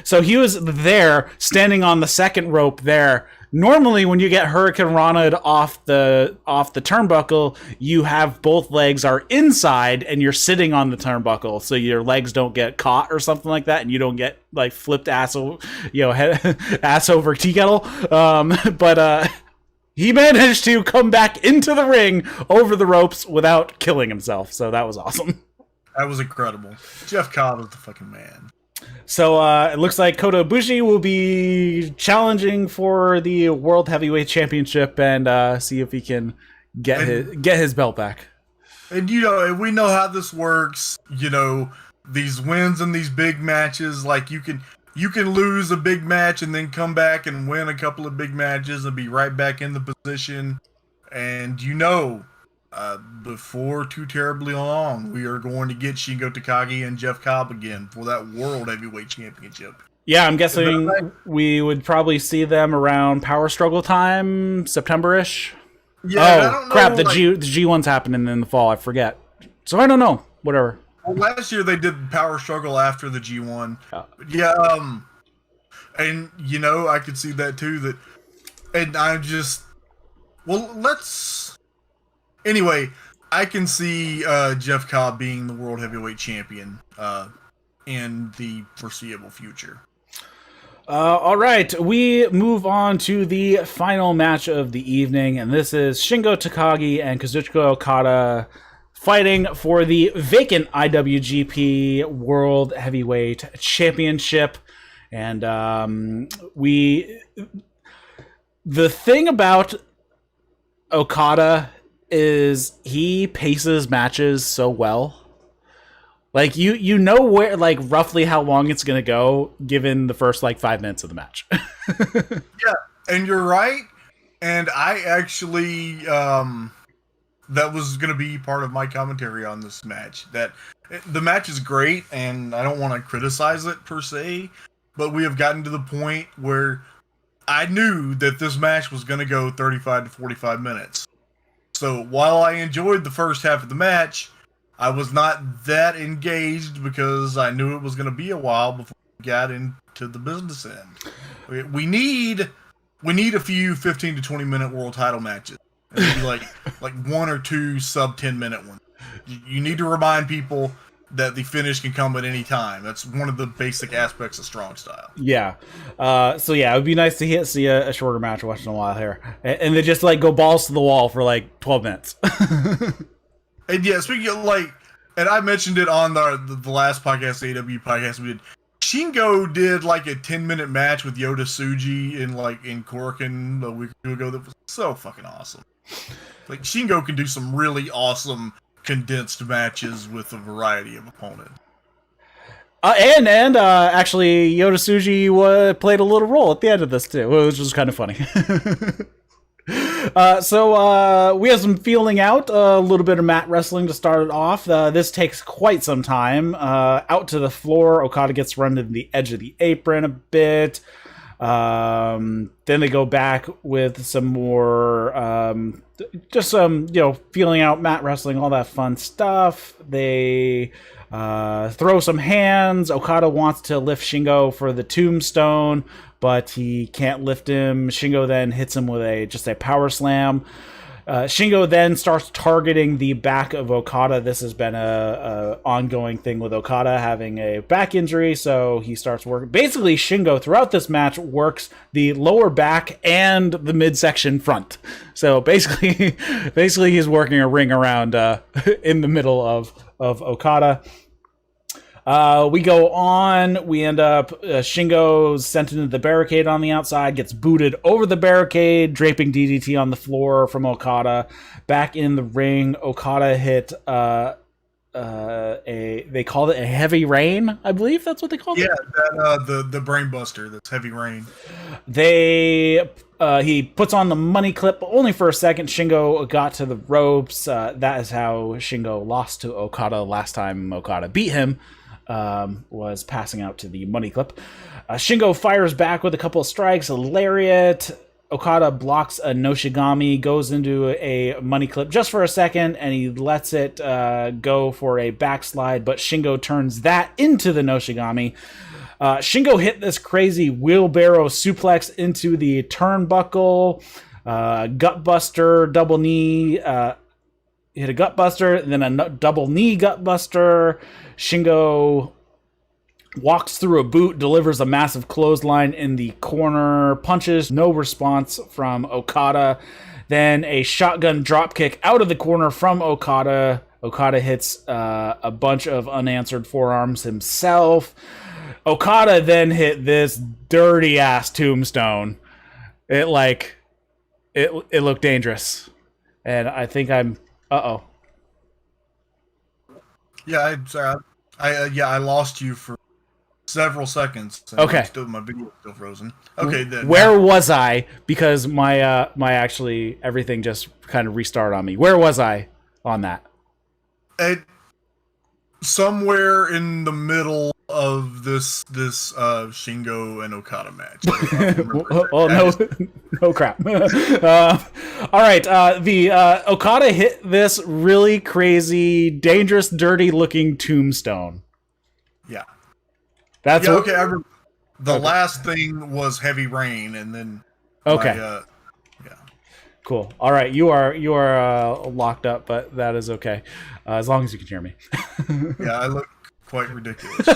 so he was there standing on the second rope there. Normally, when you get Hurricane Rana'd off the turnbuckle, you have both legs are inside and you're sitting on the turnbuckle, so your legs don't get caught or something like that, and you don't get like flipped ass over tea kettle. But he managed to come back into the ring over the ropes without killing himself, so that was awesome. That was incredible. Jeff Cobb is the fucking man. So it looks like Kota Ibushi will be challenging for the World Heavyweight Championship and see if he can get his belt back. And we know how this works. These wins in these big matches, like you can lose a big match and then come back and win a couple of big matches and be right back in the position. And before too terribly long, we are going to get Shingo Takagi and Jeff Cobb again for that World Heavyweight Championship. Yeah, I'm guessing we would probably see them around Power Struggle time, September-ish. Yeah, I don't know, crap, the G1's happening in the fall, I forget. So I don't know, whatever. Well, last year they did Power Struggle after the G1. Oh. Yeah, and I could see that too, anyway, I can see Jeff Cobb being the World Heavyweight Champion in the foreseeable future. All right, we move on to the final match of the evening, and this is Shingo Takagi and Kazuchika Okada fighting for the vacant IWGP World Heavyweight Championship. And the thing about Okada is he paces matches so well. Like you know where, like, roughly how long it's gonna go given the first 5 minutes of the match. Yeah, and you're right. And I actually that was gonna be part of my commentary on this match. That the match is great, and I don't want to criticize it per se, but we have gotten to the point where I knew that this match was gonna go 35 to 45 minutes. So while I enjoyed the first half of the match, I was not that engaged because I knew it was going to be a while before we got into the business end. We need a few 15 to 20 minute world title matches. Maybe like 1 or 2 sub 10 minute ones. You need to remind people that the finish can come at any time. That's one of the basic aspects of strong style. Yeah. So yeah, it would be nice to see a shorter match once in a while here. And they just go balls to the wall for 12 minutes. And yeah, speaking of and I mentioned it on the last podcast, the AW podcast we did. Shingo did a 10-minute match with Yota Tsuji in Korakuen a week or two ago that was so fucking awesome. Shingo can do some really awesome condensed matches with a variety of opponents. And actually, Yota Tsuji played a little role at the end of this too, which was kind of funny. So we have some feeling out, a little bit of mat wrestling to start it off. This takes quite some time. Out to the floor, Okada gets run to the edge of the apron a bit. Then they go back with some more, just some, feeling out mat wrestling, all that fun stuff. They throw some hands. Okada wants to lift Shingo for the tombstone, but he can't lift him. Shingo then hits him with just a power slam. Shingo then starts targeting the back of Okada. This has been a ongoing thing with Okada having a back injury, so he starts working. Basically, Shingo throughout this match works the lower back and the midsection front. So basically he's working a ring around in the middle of Okada. We go on. We end up Shingo's sent into the barricade on the outside, gets booted over the barricade, draping DDT on the floor from Okada. Back in the ring, Okada hit they called it a heavy rain, I believe that's what they called it. Yeah, the brain buster. That's heavy rain. He puts on the money clip only for a second. Shingo got to the ropes. That is how Shingo lost to Okada last time Okada beat him. Was passing out to the money clip. Shingo fires back with a couple of strikes, a lariat. Okada blocks a Noshigami, goes into a money clip just for a second, and he lets it go for a backslide, but Shingo turns that into the Noshigami. Shingo hit this crazy wheelbarrow suplex into the turnbuckle, gutbuster, double knee, hit a gutbuster, then a double knee gutbuster. Shingo walks through a boot, delivers a massive clothesline in the corner, punches, no response from Okada. Then a shotgun dropkick out of the corner from Okada. Okada hits a bunch of unanswered forearms himself. Okada then hit this dirty ass tombstone. It looked dangerous. And I think I'm... Uh-oh. Yeah, I'm sorry. I lost you for several seconds. Okay. My video is still frozen. Okay, then. Where was I? Because my actually everything just kind of restarted on me. Where was I on that? Somewhere in the middle of this Shingo and Okada match. No crap. All right, the Okada hit this really crazy, dangerous, dirty-looking tombstone. Yeah, that's okay. The last thing was heavy rain, and then yeah. Cool. All right, you are locked up, but that is okay, as long as you can hear me. Yeah, I look quite ridiculous.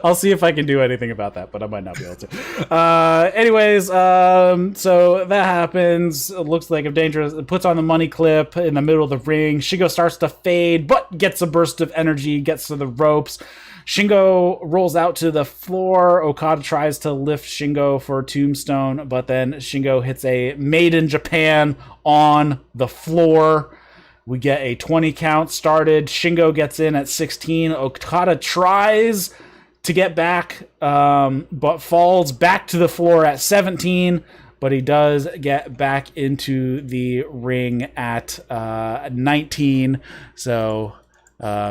I'll see if I can do anything about that, but I might not be able to. Anyways, so that happens. It looks like a dangerous. It puts on the money clip in the middle of the ring. Shingo starts to fade, but gets a burst of energy, gets to the ropes. Shingo rolls out to the floor. Okada tries to lift Shingo for a tombstone, but then Shingo hits a Made in Japan on the floor. We get a 20 count started. Shingo gets in at 16. Okada tries to get back, but falls back to the floor at 17. But he does get back into the ring at 19. So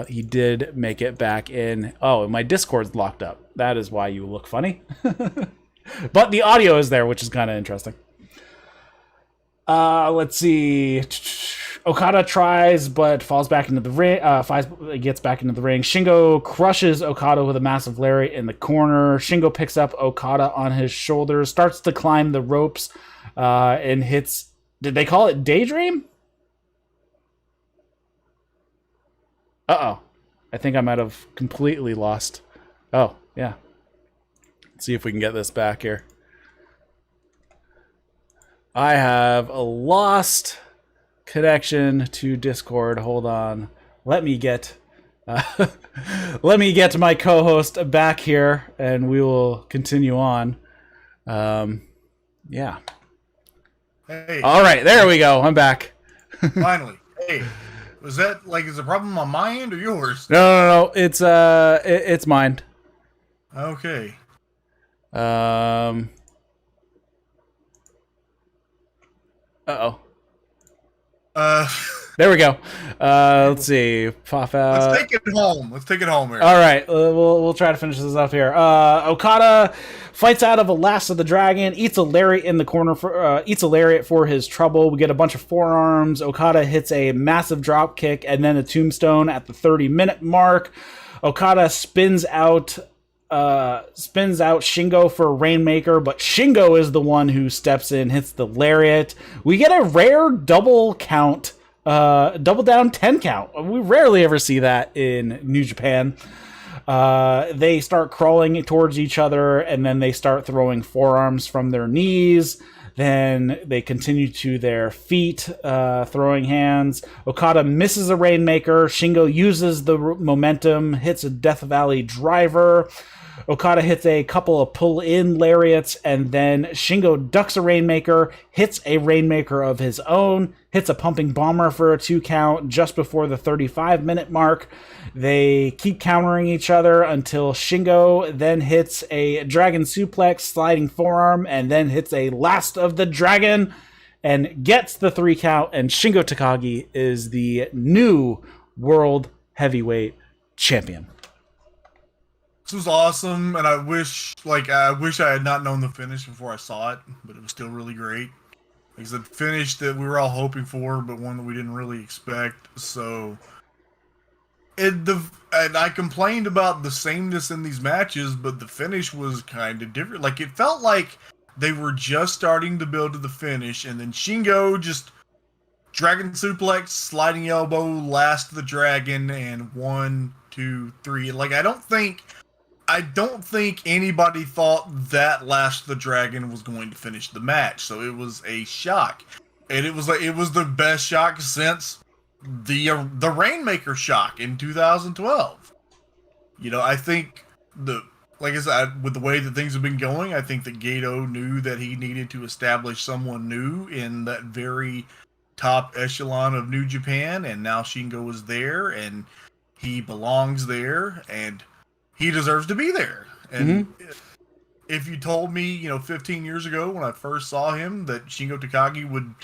he did make it back in. Oh, and my Discord's locked up. That is why you look funny. But the audio is there, which is kind of interesting. Let's see. Okada tries, but falls back into the ring. Gets back into the ring. Shingo crushes Okada with a massive lariat in the corner. Shingo picks up Okada on his shoulders, starts to climb the ropes, and hits. Did they call it Daydream? Uh-oh. I think I might have completely lost. Oh, yeah. Let's see if we can get this back here. I have a lost connection to Discord. Hold on. Let me get my co-host back here, and we will continue on. Yeah. Hey. All right, there we go. I'm back. Finally. Hey. Was that is a problem on my end or yours? No. It's mine. Okay. Uh-oh. There we go. Let's see. Pop out. Let's take it home here. All right. We'll try to finish this up here. Okada fights out of a Last of the Dragon, eats a lariat in the corner eats a lariat for his trouble. We get a bunch of forearms. Okada hits a massive drop kick and then a tombstone at the 30-minute mark. Okada spins out spins out Shingo for a Rainmaker, but Shingo is the one who steps in, hits the lariat. We get a rare double count, double down 10 count. We rarely ever see that in New Japan. They start crawling towards each other, and then they start throwing forearms from their knees. Then they continue to their feet, throwing hands. Okada misses a Rainmaker. Shingo uses the momentum, hits a Death Valley driver. Okada hits a couple of pull-in lariats, and then Shingo ducks a Rainmaker, hits a Rainmaker of his own, hits a pumping bomber for a 2 count just before the 35-minute mark. They keep countering each other until Shingo then hits a Dragon Suplex, sliding forearm, and then hits a Last of the Dragon and gets the 3 count, and Shingo Takagi is the new World Heavyweight Champion. This was awesome, and I wish I had not known the finish before I saw it, but it was still really great. It's a finish that we were all hoping for, but one that we didn't really expect. So, and I complained about the sameness in these matches, but the finish was kind of different. Like, it felt like they were just starting to build to the finish, and then Shingo just Dragon Suplex, sliding elbow, Last of the Dragon, and 1, 2, 3. Like, I don't think anybody thought that Last of the Dragon was going to finish the match, so it was a shock, and it was the best shock since the Rainmaker shock in 2012. You know, I think like I said, with the way that things have been going, I think that Goto knew that he needed to establish someone new in that very top echelon of New Japan, and now Shingo is there, and he belongs there, and he deserves to be there. And if you told me, 15 years ago when I first saw him that Shingo Takagi would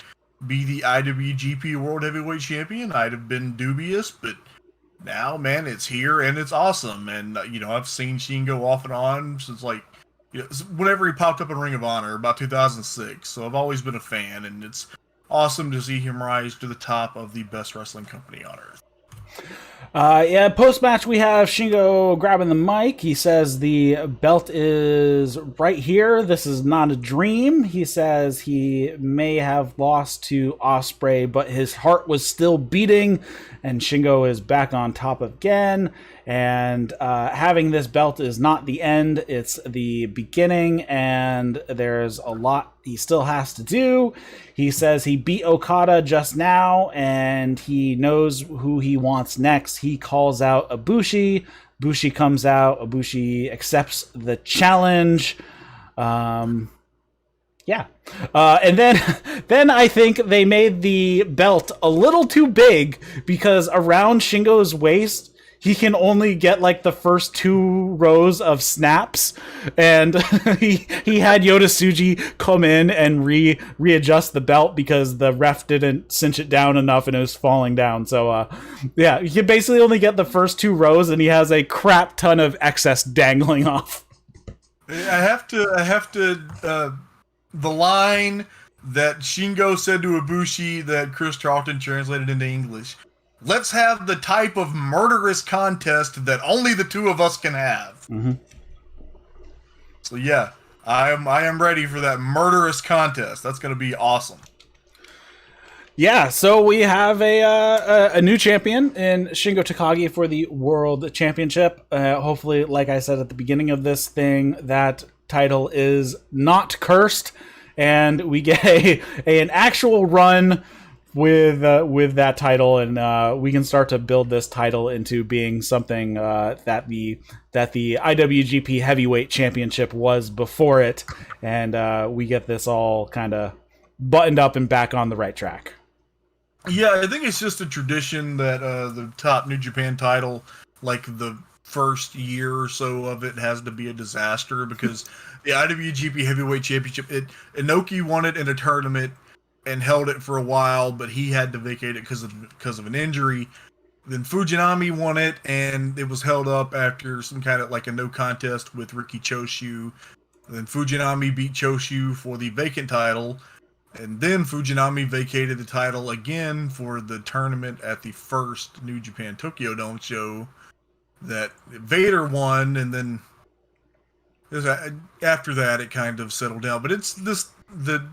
be the IWGP World Heavyweight Champion, I'd have been dubious, but now, man, it's here and it's awesome. And, I've seen Shingo off and on since, whenever he popped up in Ring of Honor, about 2006. So I've always been a fan, and it's awesome to see him rise to the top of the best wrestling company on earth. Post-match we have Shingo grabbing the mic. He says the belt is right here. This is not a dream. He says he may have lost to Ospreay, but his heart was still beating, and Shingo is back on top again. And having this belt is not the end, it's the beginning, and there's a lot he still has to do. He says he beat Okada just now, and he knows who he wants next. He calls out Ibushi. Bushi comes out. Ibushi accepts the challenge. And then I think they made the belt a little too big, because around Shingo's waist, he can only get the first 2 rows of snaps, and he had Yota Tsuji come in and readjust the belt because the ref didn't cinch it down enough and it was falling down. So he can basically only get the first 2 rows, and he has a crap ton of excess dangling off. I have to the line that Shingo said to Ibushi that Chris Charlton translated into English. Let's have the type of murderous contest that only the 2 of us can have. Mm-hmm. So yeah, I am ready for that murderous contest. That's going to be awesome. Yeah, so we have a new champion in Shingo Takagi for the World Championship. Hopefully, like I said at the beginning of this thing, that title is not cursed, and we get an actual run with that title, and we can start to build this title into being something that the IWGP Heavyweight Championship was before it, and we get this all kind of buttoned up and back on the right track. Yeah, I think it's just a tradition that the top New Japan title, the first year or so of it, has to be a disaster, because the IWGP Heavyweight Championship, Inoki won it in a tournament and held it for a while, but he had to vacate it because of an injury. Then Fujinami won it, and it was held up after some kind of a no contest with Riki Choshu. Then Fujinami beat Choshu for the vacant title, and then Fujinami vacated the title again for the tournament at the first New Japan Tokyo Dome show that Vader won, and then After that, it kind of settled down. But the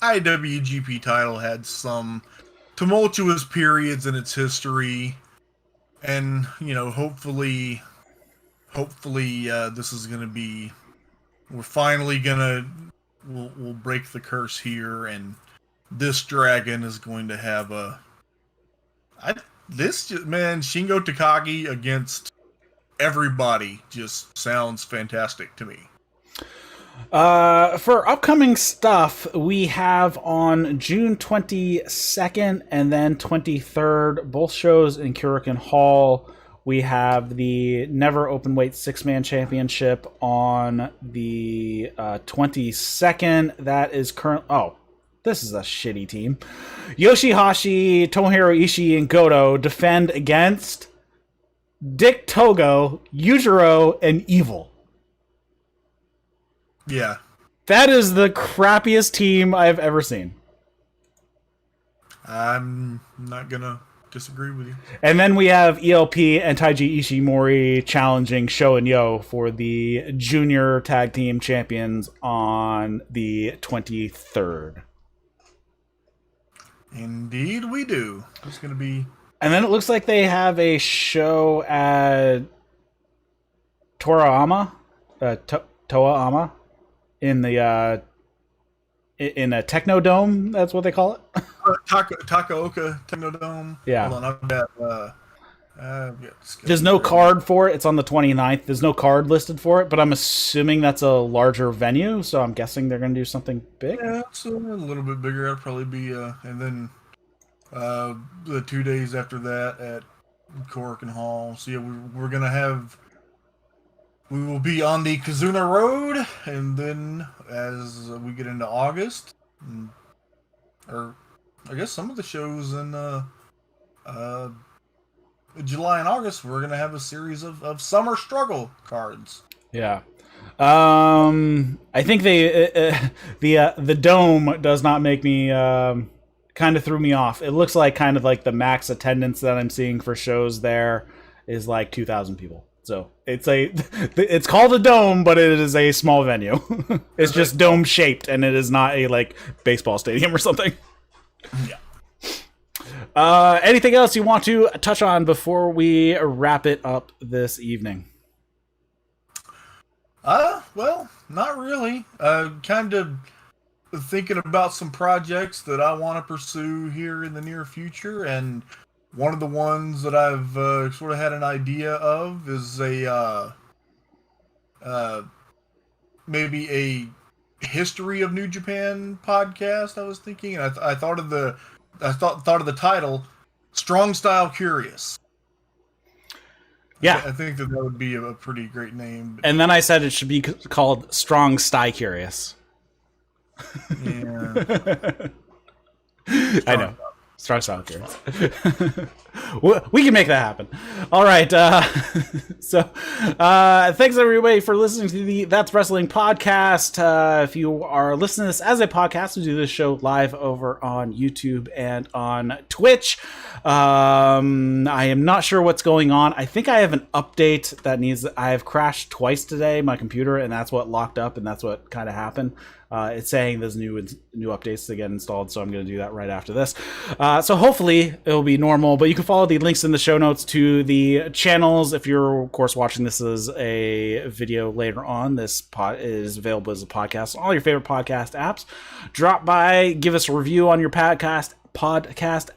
IWGP title had some tumultuous periods in its history, and hopefully, this is going to be. We're finally we'll break the curse here, and this dragon is going to have Shingo Takagi against everybody just sounds fantastic to me. For upcoming stuff, we have on June 22nd and then 23rd, both shows in Korakuen Hall. We have the Never Openweight 6-Man Championship on the 22nd. That is current. Oh, this is a shitty team. Yoshi-Hashi, Tomohiro, Ichii, and Goto defend against Dick Togo, Yujiro, and Evil. Yeah. That is the crappiest team I've ever seen. I'm not going to disagree with you. And then we have ELP and Taiji Ishimori challenging Sho and Yo for the Junior Tag Team Champions on the 23rd. Indeed we do. It's going to be... And then it looks like they have a show at Toraama, Toaama, in the in a Technodome. That's what they call it. Takaoka Technodome. Yeah. Hold on, I've got, there's no card for it. It's on the 29th. There's no card listed for it, but I'm assuming that's a larger venue, so I'm guessing they're going to do something big. Yeah, it's a little bit bigger. It'll probably be, and then the 2 days after that at Korakuen Hall. So yeah, we're going to have... We will be on the Kizuna Road, and then as we get into August, or I guess some of the shows in July and August, we're going to have a series of Summer Struggle cards. Yeah. I think the dome does not make me kind of threw me off. It looks like kind of like the max attendance that I'm seeing for shows there is like 2,000 people. So it's called a dome, but it is a small venue. It's just dome shaped, and it is not a like baseball stadium or something. Yeah. Anything else you want to touch on before we wrap it up this evening? Well, not really. Kind of thinking about some projects that I want to pursue here in the near future, and one of the ones that I've sort of had an idea of is a maybe a history of New Japan podcast. I was thinking, and I thought of the thought of the title, Strong Style Curious. Yeah, I think that would be a pretty great name. And then I said it should be called Strong Style Curious. Yeah, I know. Strong Style Curious. We can make that happen. All right. So thanks everybody for listening to the That's Wrestling podcast. If you are listening to this as a podcast, we do this show live over on YouTube and on Twitch. I am not sure what's going on. I think I have an update that I have crashed twice today, my computer, and that's what locked up, and that's what kind of happened. It's saying there's new updates to get installed, so I'm going to do that right after this. So hopefully it'll be normal, but you can follow the links in the show notes to the channels. If you're, of course, watching this as a video later on, this pod is available as a podcast on all your favorite podcast apps. Drop by, give us a review on your podcast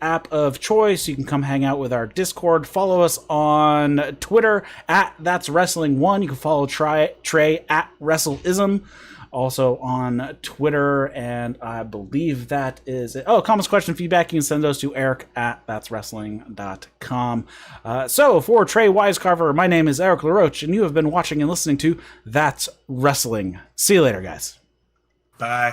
app of choice. You can come hang out with our Discord. Follow us on Twitter at That's Wrestling 1. You can follow Trae at WrestleIsm. Also on Twitter, and I believe that is it. Oh, comments, question, feedback, you can send those to Eric at that'swrestling.com. So for Trae Wisecarver, my name is Eric LaRoche, and you have been watching and listening to That's Wrestling. See you later, guys. Bye.